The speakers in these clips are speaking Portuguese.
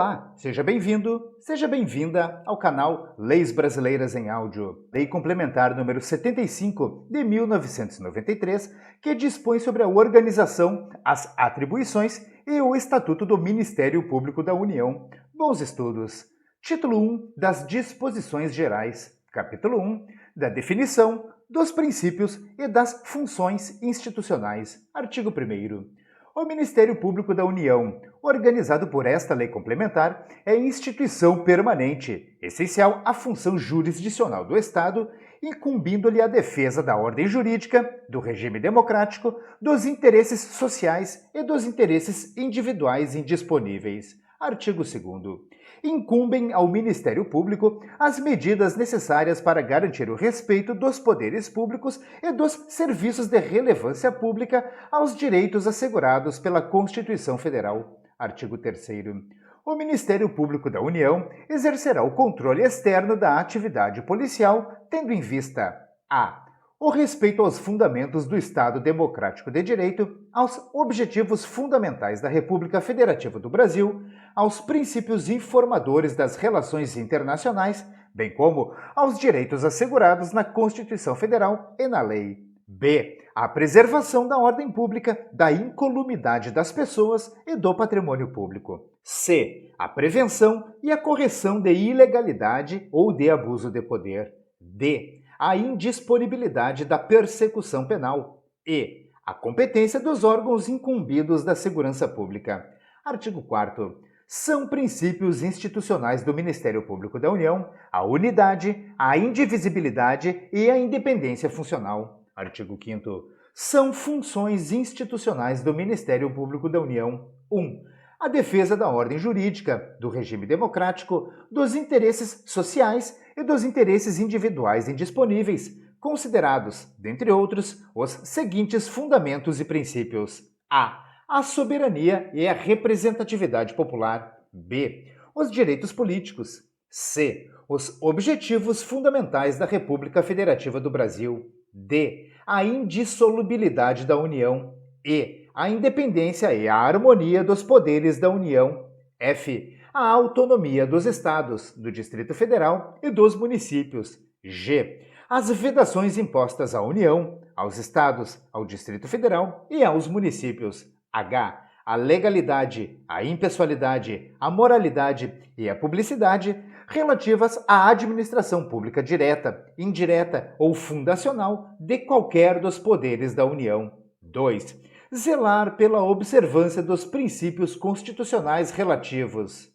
Olá, seja bem-vindo, seja bem-vinda ao canal Leis Brasileiras em Áudio. Lei Complementar número 75 de 1993, que dispõe sobre a organização, as atribuições e o Estatuto do Ministério Público da União. Bons estudos. Título 1 das Disposições Gerais. Capítulo 1 da definição, dos princípios e das funções institucionais. Artigo 1º. O Ministério Público da União, organizado por esta lei complementar, é instituição permanente, essencial à função jurisdicional do Estado, incumbindo-lhe a defesa da ordem jurídica, do regime democrático, dos interesses sociais e dos interesses individuais indisponíveis. Artigo 2º. Incumbem ao Ministério Público as medidas necessárias para garantir o respeito dos poderes públicos e dos serviços de relevância pública aos direitos assegurados pela Constituição Federal. Artigo 3º. O Ministério Público da União exercerá o controle externo da atividade policial, tendo em vista a. O respeito aos fundamentos do Estado Democrático de Direito, aos objetivos fundamentais da República Federativa do Brasil, aos princípios informadores das relações internacionais, bem como aos direitos assegurados na Constituição Federal e na lei. B. A preservação da ordem pública, da incolumidade das pessoas e do patrimônio público. C. A prevenção e a correção de ilegalidade ou de abuso de poder. D. A indisponibilidade da persecução penal. E. A competência dos órgãos incumbidos da segurança pública. Artigo 4º. São princípios institucionais do Ministério Público da União a unidade, a indivisibilidade e a independência funcional. Artigo 5º. São funções institucionais do Ministério Público da União 1. A defesa da ordem jurídica, do regime democrático, dos interesses sociais e dos interesses individuais indisponíveis, considerados, dentre outros, os seguintes fundamentos e princípios. A soberania e a representatividade popular. B. Os direitos políticos. C. Os objetivos fundamentais da República Federativa do Brasil. D. A indissolubilidade da União. E. A independência e a harmonia dos poderes da União. F. A autonomia dos Estados, do Distrito Federal e dos municípios. G. As vedações impostas à União, aos Estados, ao Distrito Federal e aos municípios. H. A legalidade, a impessoalidade, a moralidade e a publicidade relativas à administração pública direta, indireta ou fundacional de qualquer dos poderes da União. 2. Zelar pela observância dos princípios constitucionais relativos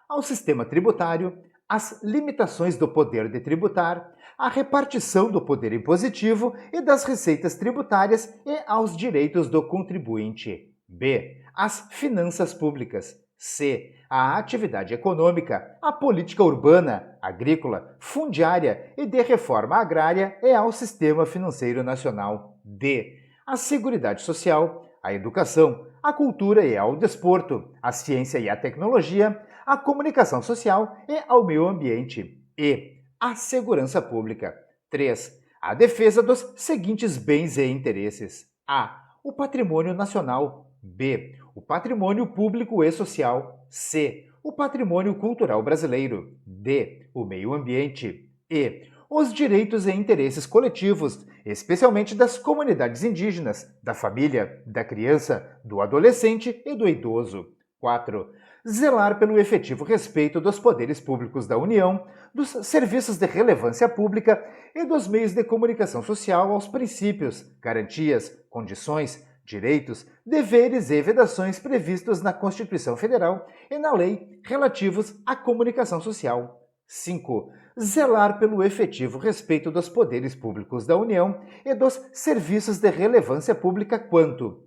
ao sistema tributário, às limitações do poder de tributar, à repartição do poder impositivo e das receitas tributárias e aos direitos do contribuinte. B. Às finanças públicas. C. À atividade econômica, à política urbana, agrícola, fundiária e de reforma agrária e ao sistema financeiro nacional. D. À seguridade social, à educação, à cultura e ao desporto, à ciência e à tecnologia, à comunicação social e ao meio ambiente. E. À segurança pública. 3. À defesa dos seguintes bens e interesses. A. O patrimônio nacional. B. O patrimônio público e social. C. O patrimônio cultural brasileiro. D. O meio ambiente. E. Os direitos e interesses coletivos, especialmente das comunidades indígenas, da família, da criança, do adolescente e do idoso. 4. Zelar pelo efetivo respeito dos poderes públicos da União, dos serviços de relevância pública e dos meios de comunicação social aos princípios, garantias, condições, direitos, deveres e vedações previstos na Constituição Federal e na lei relativos à comunicação social. 5. Zelar pelo efetivo respeito dos poderes públicos da União e dos serviços de relevância pública quanto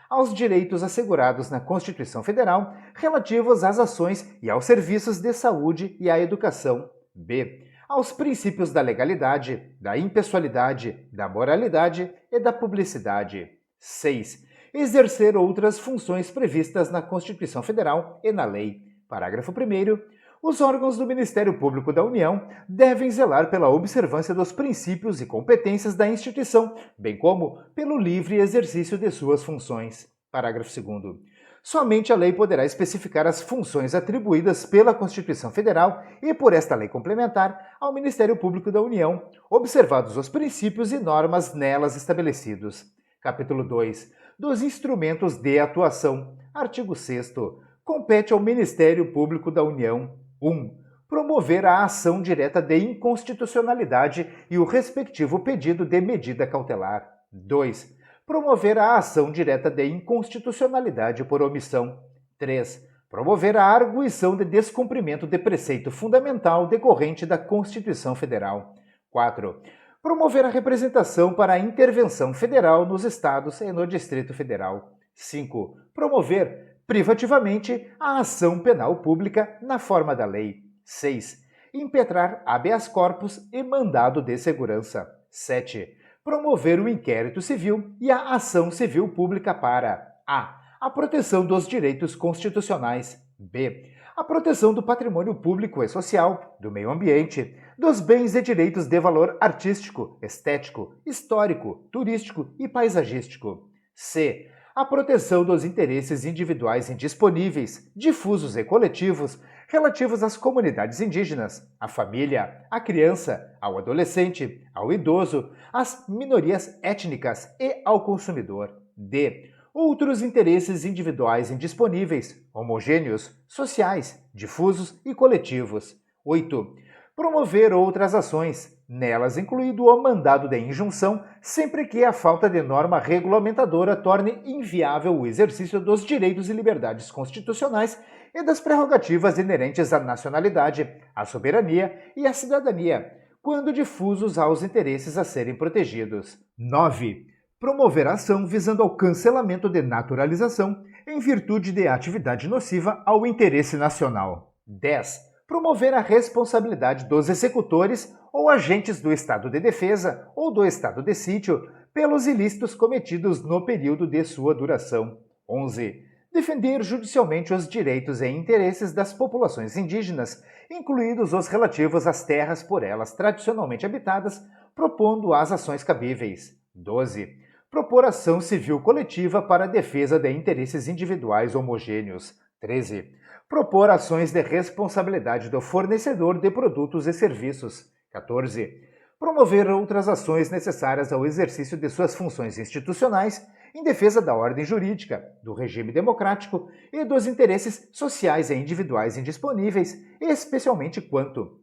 aos direitos assegurados na Constituição Federal relativos às ações e aos serviços de saúde e à educação. B. Aos princípios da legalidade, da impessoalidade, da moralidade e da publicidade. 6. Exercer outras funções previstas na Constituição Federal e na lei. Parágrafo 1º. Os órgãos do Ministério Público da União devem zelar pela observância dos princípios e competências da instituição, bem como pelo livre exercício de suas funções. Parágrafo 2º. Somente a lei poderá especificar as funções atribuídas pela Constituição Federal e, por esta lei complementar, ao Ministério Público da União, observados os princípios e normas nelas estabelecidos. Capítulo 2. Dos instrumentos de atuação. Artigo 6º. Compete ao Ministério Público da União 1. Promover a ação direta de inconstitucionalidade e o respectivo pedido de medida cautelar. 2. Promover a ação direta de inconstitucionalidade por omissão. 3. Promover a arguição de descumprimento de preceito fundamental decorrente da Constituição Federal. 4. Promover a representação para a intervenção federal nos Estados e no Distrito Federal. 5. Promover, privativamente, a ação penal pública na forma da lei. 6. Impetrar habeas corpus e mandado de segurança. 7. Promover o inquérito civil e a ação civil pública para a proteção dos direitos constitucionais, b. a proteção do patrimônio público e social, do meio ambiente, dos bens e direitos de valor artístico, estético, histórico, turístico e paisagístico, c. a proteção dos interesses individuais indisponíveis, difusos e coletivos relativos às comunidades indígenas, à família, à criança, ao adolescente, ao idoso, às minorias étnicas e ao consumidor. D. Outros interesses individuais indisponíveis, homogêneos, sociais, difusos e coletivos. 8. Promover outras ações, nelas incluído o mandado de injunção, sempre que a falta de norma regulamentadora torne inviável o exercício dos direitos e liberdades constitucionais e das prerrogativas inerentes à nacionalidade, à soberania e à cidadania, quando difusos aos interesses a serem protegidos. 9. Promover ação visando ao cancelamento de naturalização em virtude de atividade nociva ao interesse nacional. 10. Promover a responsabilidade dos executores ou agentes do estado de defesa ou do estado de sítio pelos ilícitos cometidos no período de sua duração. 11. Defender judicialmente os direitos e interesses das populações indígenas, incluídos os relativos às terras por elas tradicionalmente habitadas, propondo as ações cabíveis. 12. Propor ação civil coletiva para a defesa de interesses individuais homogêneos. 13. Propor ações de responsabilidade do fornecedor de produtos e serviços. 14. Promover outras ações necessárias ao exercício de suas funções institucionais em defesa da ordem jurídica, do regime democrático e dos interesses sociais e individuais indisponíveis, especialmente quanto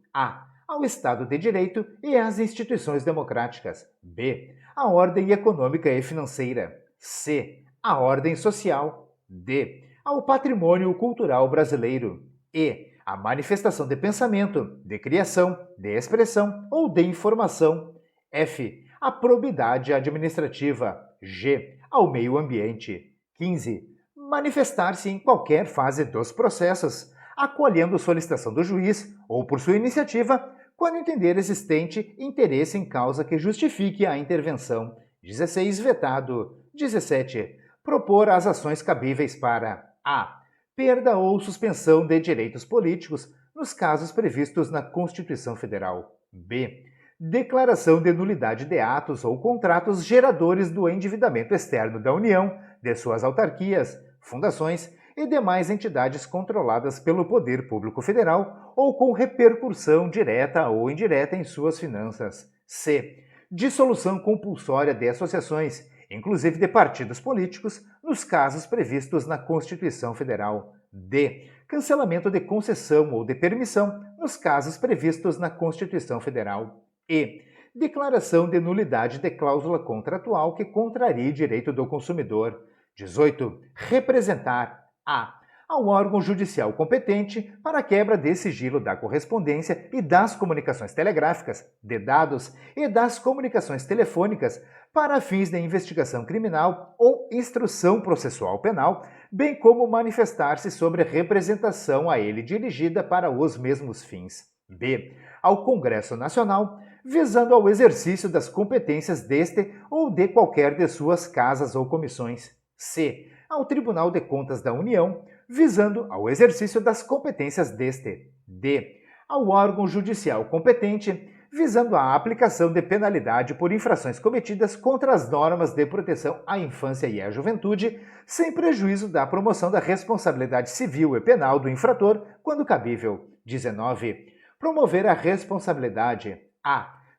ao Estado de Direito e às instituições democráticas, b. a ordem econômica e financeira, c. a ordem social, d. ao patrimônio cultural brasileiro e a manifestação de pensamento, de criação, de expressão ou de informação, f. a probidade administrativa, g. ao meio ambiente. 15. Manifestar-se em qualquer fase dos processos, acolhendo solicitação do juiz ou por sua iniciativa, quando entender existente interesse em causa que justifique a intervenção. 16. Vetado. 17. Propor as ações cabíveis para perda ou suspensão de direitos políticos nos casos previstos na Constituição Federal. b. Declaração de nulidade de atos ou contratos geradores do endividamento externo da União, de suas autarquias, fundações e demais entidades controladas pelo Poder Público Federal ou com repercussão direta ou indireta em suas finanças. c. Dissolução compulsória de associações, inclusive de partidos políticos, nos casos previstos na Constituição Federal. d. Cancelamento de concessão ou de permissão, nos casos previstos na Constituição Federal. E. Declaração de nulidade de cláusula contratual que contrarie direito do consumidor. 18. Representar ao órgão judicial competente para a quebra de sigilo da correspondência e das comunicações telegráficas, de dados e das comunicações telefônicas para fins de investigação criminal ou instrução processual penal, bem como manifestar-se sobre representação a ele dirigida para os mesmos fins. b. Ao Congresso Nacional, visando ao exercício das competências deste ou de qualquer de suas casas ou comissões. c. Ao Tribunal de Contas da União, visando ao exercício das competências deste. d. Ao órgão judicial competente, visando a aplicação de penalidade por infrações cometidas contra as normas de proteção à infância e à juventude, sem prejuízo da promoção da responsabilidade civil e penal do infrator, quando cabível. 19. Promover a responsabilidade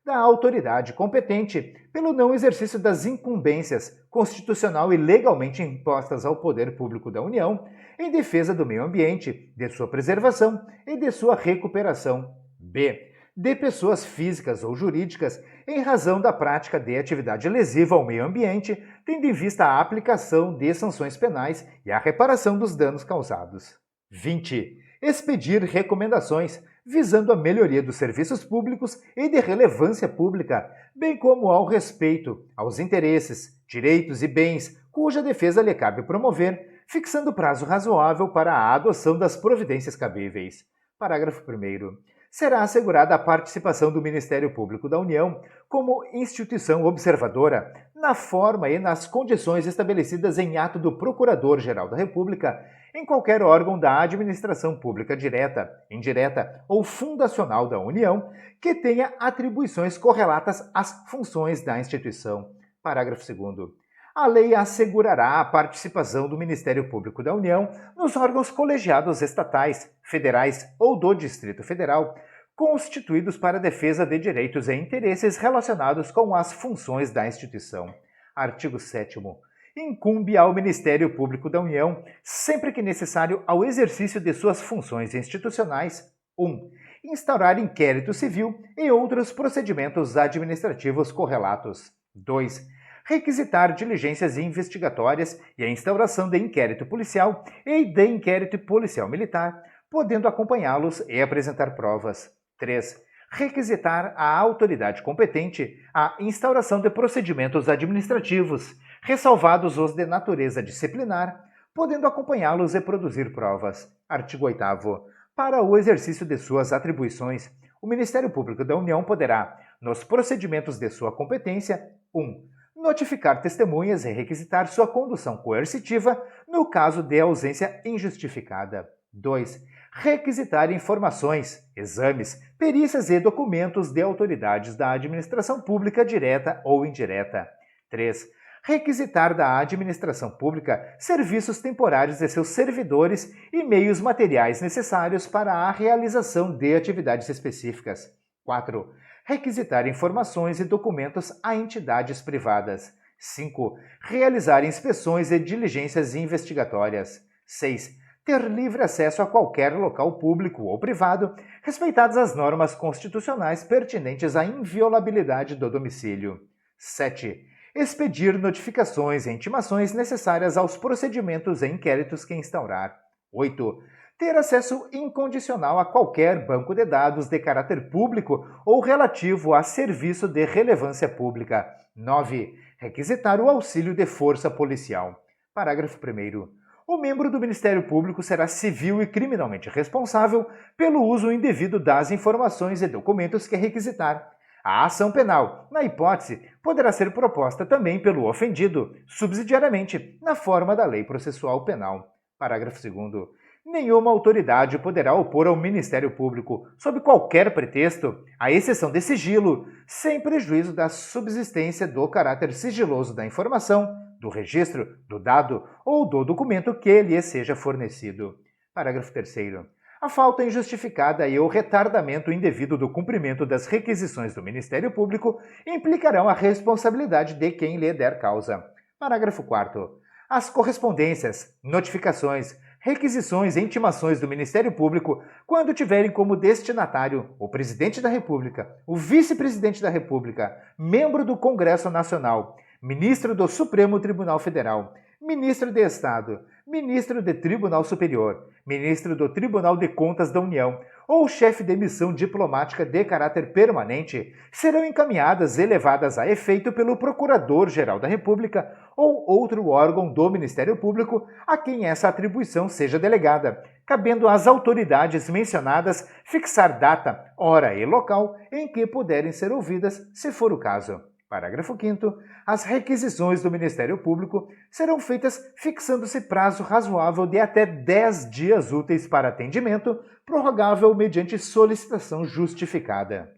da autoridade competente pelo não exercício das incumbências constitucional e legalmente impostas ao poder público da União em defesa do meio ambiente, de sua preservação e de sua recuperação. B. De pessoas físicas ou jurídicas em razão da prática de atividade lesiva ao meio ambiente, tendo em vista a aplicação de sanções penais e a reparação dos danos causados. 20. Expedir recomendações visando a melhoria dos serviços públicos e de relevância pública, bem como ao respeito aos interesses, direitos e bens cuja defesa lhe cabe promover, fixando prazo razoável para a adoção das providências cabíveis. Parágrafo 1º. Será assegurada a participação do Ministério Público da União como instituição observadora, na forma e nas condições estabelecidas em ato do Procurador-Geral da República, em qualquer órgão da administração pública direta, indireta ou fundacional da União que tenha atribuições correlatas às funções da instituição. Parágrafo 2º. A lei assegurará a participação do Ministério Público da União nos órgãos colegiados estatais, federais ou do Distrito Federal, constituídos para a defesa de direitos e interesses relacionados com as funções da instituição. Artigo 7º. Incumbe ao Ministério Público da União, sempre que necessário ao exercício de suas funções institucionais, 1. Instaurar inquérito civil e outros procedimentos administrativos correlatos. 2. Requisitar diligências investigatórias e a instauração de inquérito policial e de inquérito policial militar, podendo acompanhá-los e apresentar provas. 3. Requisitar à autoridade competente a instauração de procedimentos administrativos, ressalvados os de natureza disciplinar, podendo acompanhá-los e produzir provas. Artigo 8º. Para o exercício de suas atribuições, o Ministério Público da União poderá, nos procedimentos de sua competência, 1. Notificar testemunhas e requisitar sua condução coercitiva no caso de ausência injustificada. 2. Requisitar informações, exames, perícias e documentos de autoridades da administração pública direta ou indireta. 3. Requisitar da administração pública serviços temporários de seus servidores e meios materiais necessários para a realização de atividades específicas. 4. Requisitar informações e documentos a entidades privadas. 5. Realizar inspeções e diligências investigatórias. 6. Ter livre acesso a qualquer local público ou privado, respeitadas as normas constitucionais pertinentes à inviolabilidade do domicílio. 7. Expedir notificações e intimações necessárias aos procedimentos e inquéritos que instaurar. 8. Ter acesso incondicional a qualquer banco de dados de caráter público ou relativo a serviço de relevância pública. 9. Requisitar o auxílio de força policial. Parágrafo 1º. O membro do Ministério Público será civil e criminalmente responsável pelo uso indevido das informações e documentos que requisitar. A ação penal, na hipótese, poderá ser proposta também pelo ofendido, subsidiariamente, na forma da Lei Processual Penal. Parágrafo 2º. Nenhuma autoridade poderá opor ao Ministério Público, sob qualquer pretexto, à exceção de sigilo, sem prejuízo da subsistência do caráter sigiloso da informação, do registro, do dado ou do documento que lhe seja fornecido. Parágrafo 3º. A falta injustificada e o retardamento indevido do cumprimento das requisições do Ministério Público implicarão a responsabilidade de quem lhe der causa. Parágrafo 4º. As correspondências, notificações, requisições e intimações do Ministério Público, quando tiverem como destinatário o Presidente da República, o Vice-Presidente da República, membro do Congresso Nacional, Ministro do Supremo Tribunal Federal, Ministro de Estado, Ministro do Tribunal Superior, Ministro do Tribunal de Contas da União ou chefe de missão diplomática de caráter permanente, serão encaminhadas e levadas a efeito pelo Procurador-Geral da República ou outro órgão do Ministério Público a quem essa atribuição seja delegada, cabendo às autoridades mencionadas fixar data, hora e local em que puderem ser ouvidas, se for o caso. Parágrafo 5º. As requisições do Ministério Público serão feitas fixando-se prazo razoável de até 10 dias úteis para atendimento, prorrogável mediante solicitação justificada.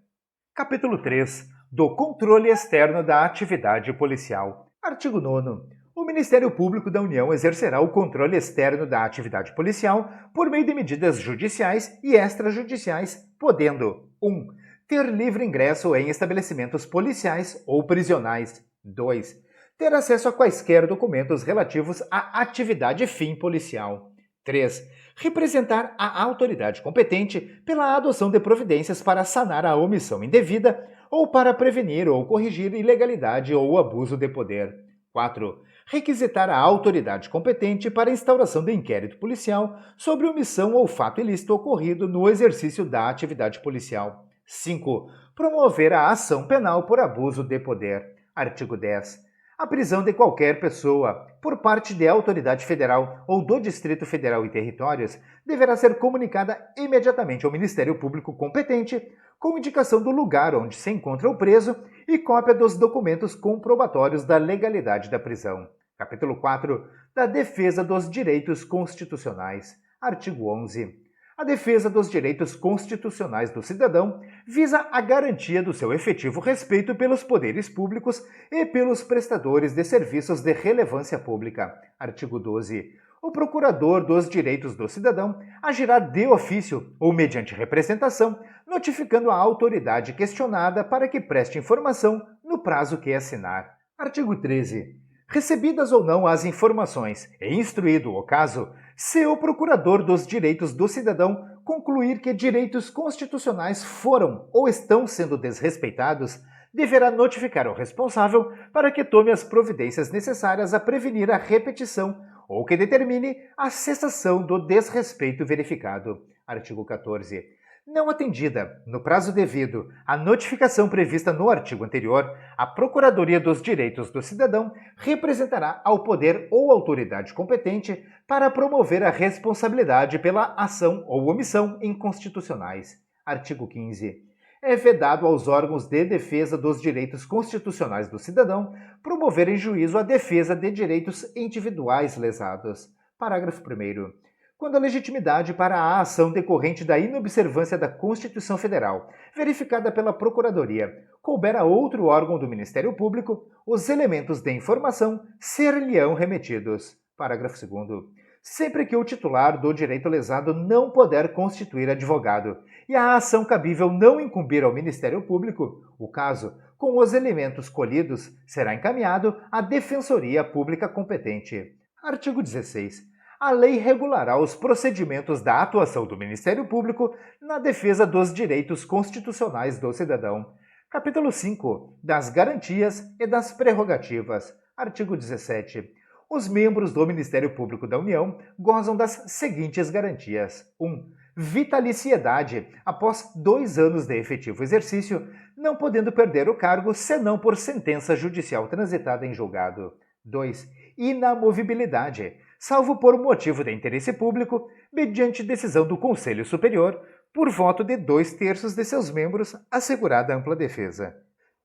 Capítulo 3. Do controle externo da atividade policial. Artigo 9º. O Ministério Público da União exercerá o controle externo da atividade policial por meio de medidas judiciais e extrajudiciais, podendo 1. Ter livre ingresso em estabelecimentos policiais ou prisionais. 2. Ter acesso a quaisquer documentos relativos à atividade fim policial. 3. Representar a autoridade competente pela adoção de providências para sanar a omissão indevida ou para prevenir ou corrigir ilegalidade ou abuso de poder. 4. Requisitar a autoridade competente para a instauração de inquérito policial sobre omissão ou fato ilícito ocorrido no exercício da atividade policial. 5. Promover a ação penal por abuso de poder. Artigo 10. A prisão de qualquer pessoa, por parte de autoridade federal ou do Distrito Federal e Territórios, deverá ser comunicada imediatamente ao Ministério Público competente, com indicação do lugar onde se encontra o preso e cópia dos documentos comprobatórios da legalidade da prisão. Capítulo 4. Da defesa dos direitos constitucionais. Artigo 11. A defesa dos direitos constitucionais do cidadão visa a garantia do seu efetivo respeito pelos poderes públicos e pelos prestadores de serviços de relevância pública. Artigo 12. O procurador dos direitos do cidadão agirá de ofício ou mediante representação, notificando a autoridade questionada para que preste informação no prazo que assinar. Artigo 13. Recebidas ou não as informações e instruído o caso, se o procurador dos direitos do cidadão concluir que direitos constitucionais foram ou estão sendo desrespeitados, deverá notificar o responsável para que tome as providências necessárias a prevenir a repetição ou que determine a cessação do desrespeito verificado. Artigo 14. Não atendida, no prazo devido, a notificação prevista no artigo anterior, a Procuradoria dos Direitos do Cidadão representará ao poder ou autoridade competente para promover a responsabilidade pela ação ou omissão inconstitucionais. Artigo 15. É vedado aos órgãos de defesa dos direitos constitucionais do cidadão promover em juízo a defesa de direitos individuais lesados. Parágrafo 1º. Quando a legitimidade para a ação decorrente da inobservância da Constituição Federal, verificada pela Procuradoria, couber a outro órgão do Ministério Público, os elementos de informação ser-lhe-ão remetidos. Parágrafo 2º. Sempre que o titular do direito lesado não puder constituir advogado e a ação cabível não incumbir ao Ministério Público, o caso, com os elementos colhidos, será encaminhado à Defensoria Pública competente. Artigo 16. A lei regulará os procedimentos da atuação do Ministério Público na defesa dos direitos constitucionais do cidadão. Capítulo 5. Das garantias e das prerrogativas. Artigo 17. Os membros do Ministério Público da União gozam das seguintes garantias. 1. Vitaliciedade, após 2 anos de efetivo exercício, não podendo perder o cargo senão por sentença judicial transitada em julgado. 2. Inamovibilidade, salvo por motivo de interesse público, mediante decisão do Conselho Superior, por voto de 2/3 de seus membros, assegurada ampla defesa.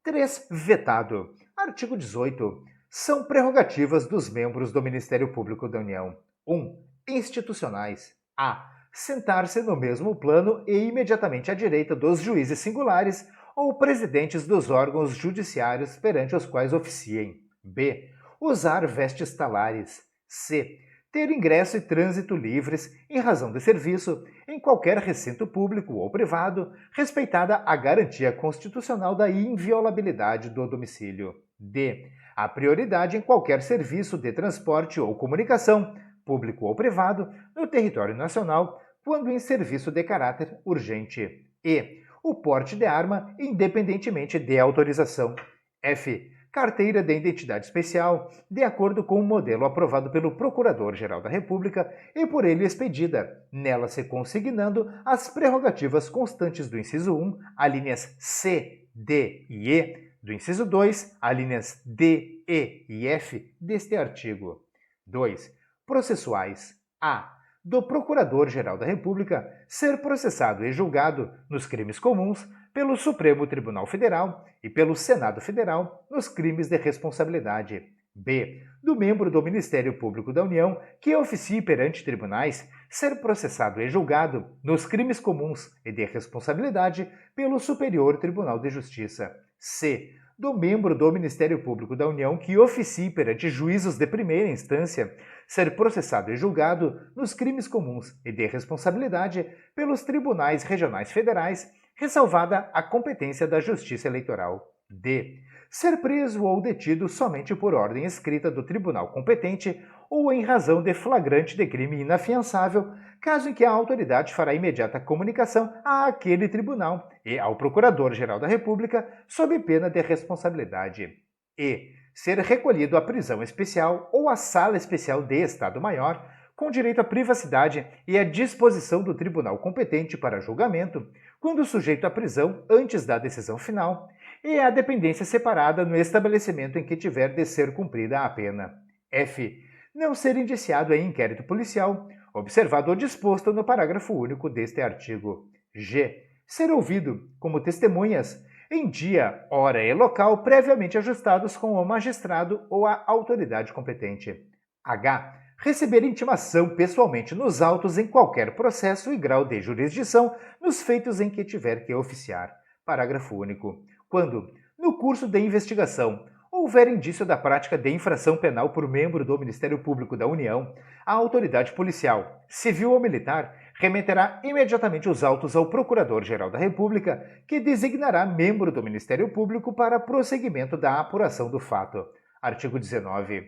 3. Vetado. Artigo 18. São prerrogativas dos membros do Ministério Público da União. 1. Institucionais. A. Sentar-se no mesmo plano e imediatamente à direita dos juízes singulares ou presidentes dos órgãos judiciários perante os quais oficiem. B. Usar vestes talares. C. Ter ingresso e trânsito livres, em razão de serviço, em qualquer recinto público ou privado, respeitada a garantia constitucional da inviolabilidade do domicílio. D. A prioridade em qualquer serviço de transporte ou comunicação, público ou privado, no território nacional, quando em serviço de caráter urgente. E. O porte de arma, independentemente de autorização. F. Carteira de Identidade Especial, de acordo com o modelo aprovado pelo Procurador-Geral da República e por ele expedida, nela se consignando as prerrogativas constantes do inciso 1, alíneas C, D e E, do inciso 2, alíneas D, E e F deste artigo. 2. Processuais. A. Do Procurador-Geral da República ser processado e julgado, nos crimes comuns, pelo Supremo Tribunal Federal e pelo Senado Federal nos crimes de responsabilidade. B. Do membro do Ministério Público da União que oficie perante tribunais, ser processado e julgado nos crimes comuns e de responsabilidade pelo Superior Tribunal de Justiça. C. Do membro do Ministério Público da União que oficie perante juízos de primeira instância ser processado e julgado nos crimes comuns e de responsabilidade pelos tribunais regionais federais, ressalvada a competência da Justiça Eleitoral. D. Ser preso ou detido somente por ordem escrita do tribunal competente ou em razão de flagrante de crime inafiançável, caso em que a autoridade fará imediata comunicação àquele tribunal e ao Procurador-Geral da República sob pena de responsabilidade. E. Ser recolhido à prisão especial ou à sala especial de Estado-Maior, com direito à privacidade e à disposição do tribunal competente para julgamento, quando sujeito à prisão antes da decisão final, e à dependência separada no estabelecimento em que tiver de ser cumprida a pena. F. Não ser indiciado em inquérito policial, observado o disposto no parágrafo único deste artigo. G. Ser ouvido, como testemunhas, em dia, hora e local previamente ajustados com o magistrado ou a autoridade competente. H. Receber intimação pessoalmente nos autos em qualquer processo e grau de jurisdição nos feitos em que tiver que oficiar. Parágrafo único. Quando, no curso de investigação, houver indício da prática de infração penal por membro do Ministério Público da União, a autoridade policial, civil ou militar, remeterá imediatamente os autos ao Procurador-Geral da República, que designará membro do Ministério Público para prosseguimento da apuração do fato. Artigo 19.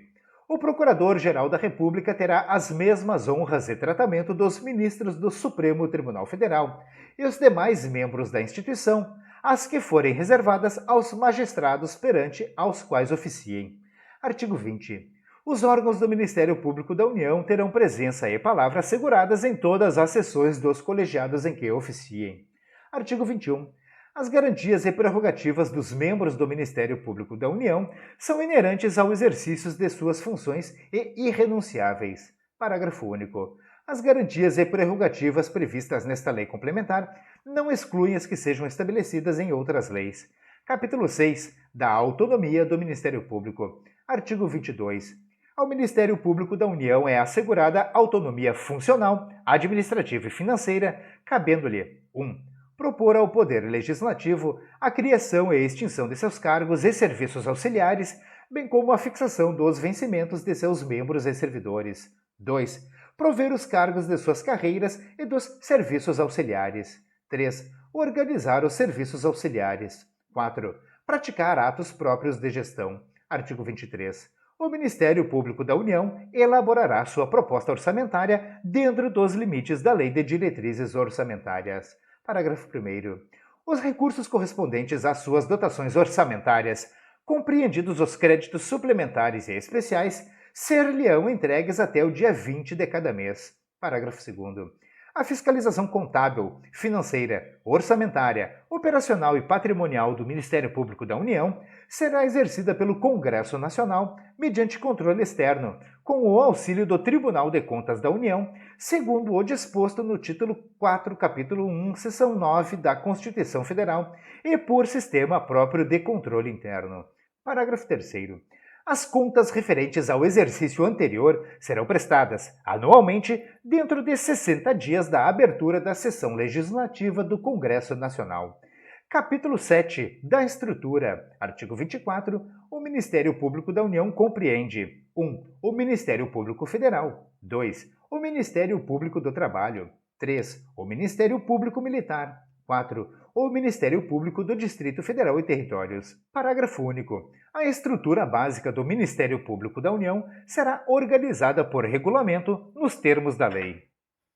O Procurador-Geral da República terá as mesmas honras e tratamento dos ministros do Supremo Tribunal Federal e os demais membros da instituição, as que forem reservadas aos magistrados perante aos quais oficiem. Artigo 20. Os órgãos do Ministério Público da União terão presença e palavra asseguradas em todas as sessões dos colegiados em que oficiem. Artigo 21. As garantias e prerrogativas dos membros do Ministério Público da União são inerentes ao exercício de suas funções e irrenunciáveis. Parágrafo único. As garantias e prerrogativas previstas nesta lei complementar não excluem as que sejam estabelecidas em outras leis. Capítulo 6. Da autonomia do Ministério Público. Artigo 22. Ao Ministério Público da União é assegurada autonomia funcional, administrativa e financeira, cabendo-lhe 1. Propor ao Poder Legislativo a criação e extinção de seus cargos e serviços auxiliares, bem como a fixação dos vencimentos de seus membros e servidores. 2. Prover os cargos de suas carreiras e dos serviços auxiliares. 3. Organizar os serviços auxiliares. 4. Praticar atos próprios de gestão. Artigo 23. O Ministério Público da União elaborará sua proposta orçamentária dentro dos limites da Lei de Diretrizes Orçamentárias. Parágrafo 1º. Os recursos correspondentes às suas dotações orçamentárias, compreendidos os créditos suplementares e especiais, ser-lhe-ão entregues até o dia 20 de cada mês. Parágrafo 2º. A fiscalização contábil, financeira, orçamentária, operacional e patrimonial do Ministério Público da União será exercida pelo Congresso Nacional mediante controle externo, com o auxílio do Tribunal de Contas da União, segundo o disposto no título 4, capítulo 1, seção 9 da Constituição Federal, e por sistema próprio de controle interno. Parágrafo 3º. As contas referentes ao exercício anterior serão prestadas, anualmente, dentro de 60 dias da abertura da sessão legislativa do Congresso Nacional. Capítulo 7. Da Estrutura. Artigo 24. O Ministério Público da União compreende 1. O Ministério Público Federal. 2. O Ministério Público do Trabalho. 3. O Ministério Público Militar. 4. O Ministério Público do Distrito Federal e Territórios. Parágrafo único. A estrutura básica do Ministério Público da União será organizada por regulamento nos termos da lei.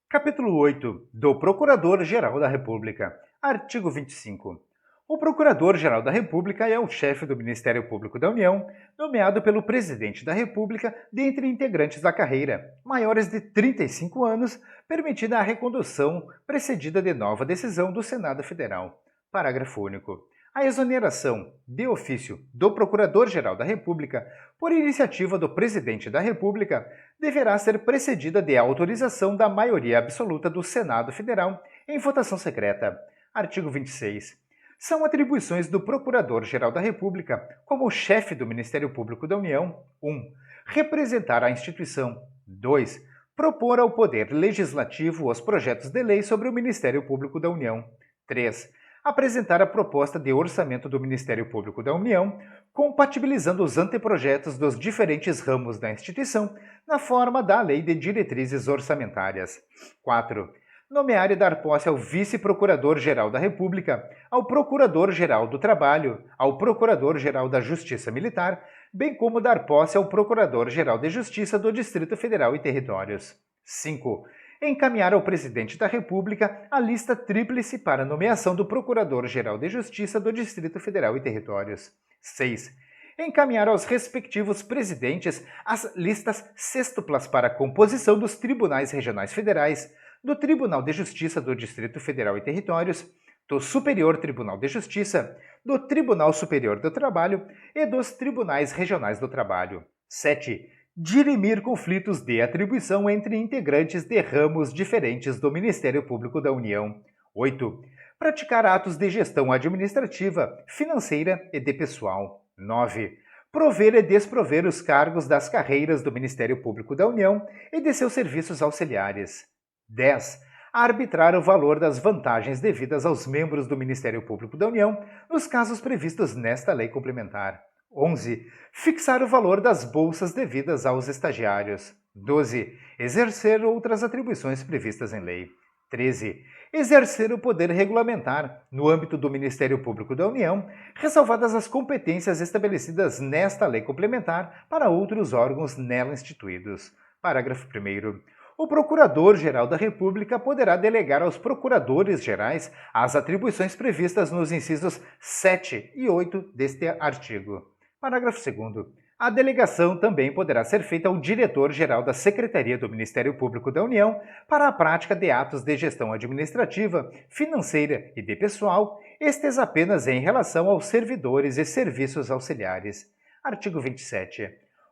Capítulo 8. Do Procurador-Geral da República. Artigo 25. O Procurador-Geral da República é o chefe do Ministério Público da União, nomeado pelo Presidente da República dentre integrantes da carreira, maiores de 35 anos, permitida a recondução precedida de nova decisão do Senado Federal. Parágrafo único. A exoneração, de ofício, do Procurador-Geral da República, por iniciativa do Presidente da República, deverá ser precedida de autorização da maioria absoluta do Senado Federal em votação secreta. Artigo 26. São atribuições do Procurador-Geral da República, como chefe do Ministério Público da União, 1. Representar a instituição. 2. Propor ao Poder Legislativo os projetos de lei sobre o Ministério Público da União. 3. Apresentar a proposta de orçamento do Ministério Público da União, compatibilizando os anteprojetos dos diferentes ramos da instituição na forma da Lei de Diretrizes Orçamentárias. 4. Nomear e dar posse ao Vice-Procurador-Geral da República, ao Procurador-Geral do Trabalho, ao Procurador-Geral da Justiça Militar, bem como dar posse ao Procurador-Geral de Justiça do Distrito Federal e Territórios. 5. Encaminhar ao Presidente da República a lista tríplice para nomeação do Procurador-Geral de Justiça do Distrito Federal e Territórios. 6. Encaminhar aos respectivos presidentes as listas sextuplas para a composição dos Tribunais Regionais Federais, do Tribunal de Justiça do Distrito Federal e Territórios, do Superior Tribunal de Justiça, do Tribunal Superior do Trabalho e dos Tribunais Regionais do Trabalho. 7. Dirimir conflitos de atribuição entre integrantes de ramos diferentes do Ministério Público da União. 8. Praticar atos de gestão administrativa, financeira e de pessoal. 9. Prover e desprover os cargos das carreiras do Ministério Público da União e de seus serviços auxiliares. 10. Arbitrar o valor das vantagens devidas aos membros do Ministério Público da União nos casos previstos nesta lei complementar. 11. Fixar o valor das bolsas devidas aos estagiários. 12. Exercer outras atribuições previstas em lei. 13. Exercer o poder regulamentar, no âmbito do Ministério Público da União, ressalvadas as competências estabelecidas nesta lei complementar para outros órgãos nela instituídos. Parágrafo 1º. O Procurador-Geral da República poderá delegar aos Procuradores-Gerais as atribuições previstas nos incisos 7 e 8 deste artigo. Parágrafo 2º. A delegação também poderá ser feita ao Diretor-Geral da Secretaria do Ministério Público da União para a prática de atos de gestão administrativa, financeira e de pessoal, estes apenas em relação aos servidores e serviços auxiliares. Artigo 27.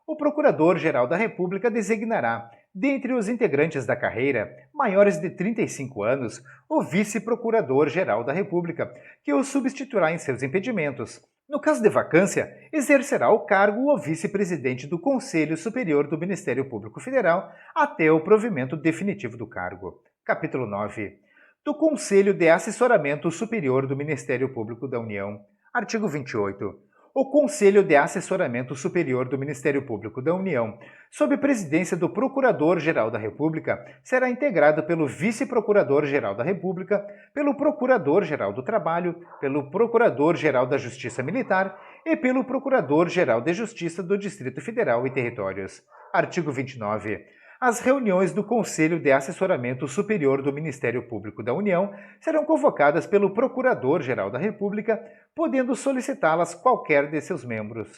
O Procurador-Geral da República designará, dentre os integrantes da carreira, maiores de 35 anos, o Vice-Procurador-Geral da República, que o substituirá em seus impedimentos. No caso de vacância, exercerá o cargo o vice-presidente do Conselho Superior do Ministério Público Federal até o provimento definitivo do cargo. Capítulo 9. Do Conselho de Assessoramento Superior do Ministério Público da União. Artigo 28. O Conselho de Assessoramento Superior do Ministério Público da União, sob presidência do Procurador-Geral da República, será integrado pelo Vice-Procurador-Geral da República, pelo Procurador-Geral do Trabalho, pelo Procurador-Geral da Justiça Militar e pelo Procurador-Geral de Justiça do Distrito Federal e Territórios. Artigo 29. As reuniões do Conselho de Assessoramento Superior do Ministério Público da União serão convocadas pelo Procurador-Geral da República, podendo solicitá-las qualquer de seus membros.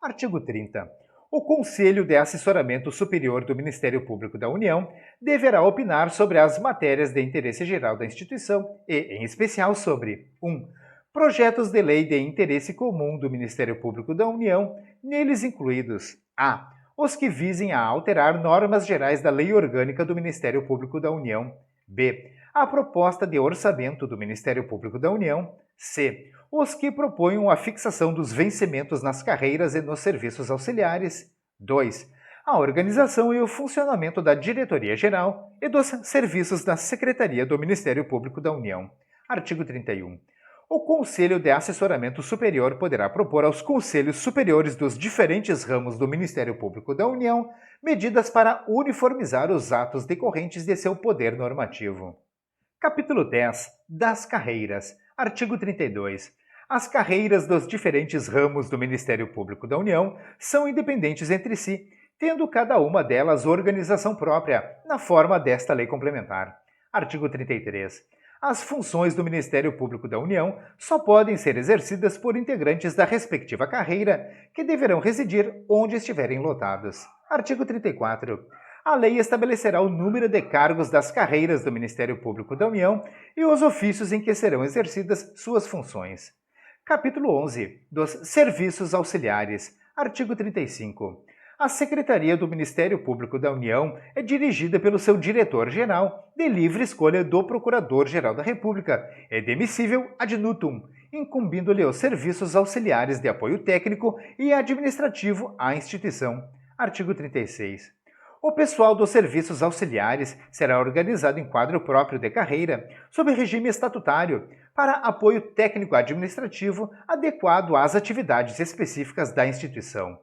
Artigo 30. O Conselho de Assessoramento Superior do Ministério Público da União deverá opinar sobre as matérias de interesse geral da instituição e, em especial, sobre 1. Projetos de lei de interesse comum do Ministério Público da União, neles incluídos a. Os que visem a alterar normas gerais da Lei Orgânica do Ministério Público da União. B. A proposta de orçamento do Ministério Público da União. C. Os que proponham a fixação dos vencimentos nas carreiras e nos serviços auxiliares. 2. A organização e o funcionamento da Diretoria-Geral e dos serviços da Secretaria do Ministério Público da União. Artigo 31. O Conselho de Assessoramento Superior poderá propor aos Conselhos Superiores dos diferentes ramos do Ministério Público da União medidas para uniformizar os atos decorrentes de seu poder normativo. Capítulo 10. Das carreiras. Artigo 32. As carreiras dos diferentes ramos do Ministério Público da União são independentes entre si, tendo cada uma delas organização própria, na forma desta lei complementar. Artigo 33. As funções do Ministério Público da União só podem ser exercidas por integrantes da respectiva carreira, que deverão residir onde estiverem lotados. Artigo 34. A lei estabelecerá o número de cargos das carreiras do Ministério Público da União e os ofícios em que serão exercidas suas funções. Capítulo 11. Dos Serviços Auxiliares. Artigo 35. A Secretaria do Ministério Público da União é dirigida pelo seu diretor-geral, de livre escolha do Procurador-Geral da República, e demissível ad nutum, incumbindo-lhe os serviços auxiliares de apoio técnico e administrativo à instituição. Artigo 36. O pessoal dos serviços auxiliares será organizado em quadro próprio de carreira, sob regime estatutário, para apoio técnico-administrativo adequado às atividades específicas da instituição.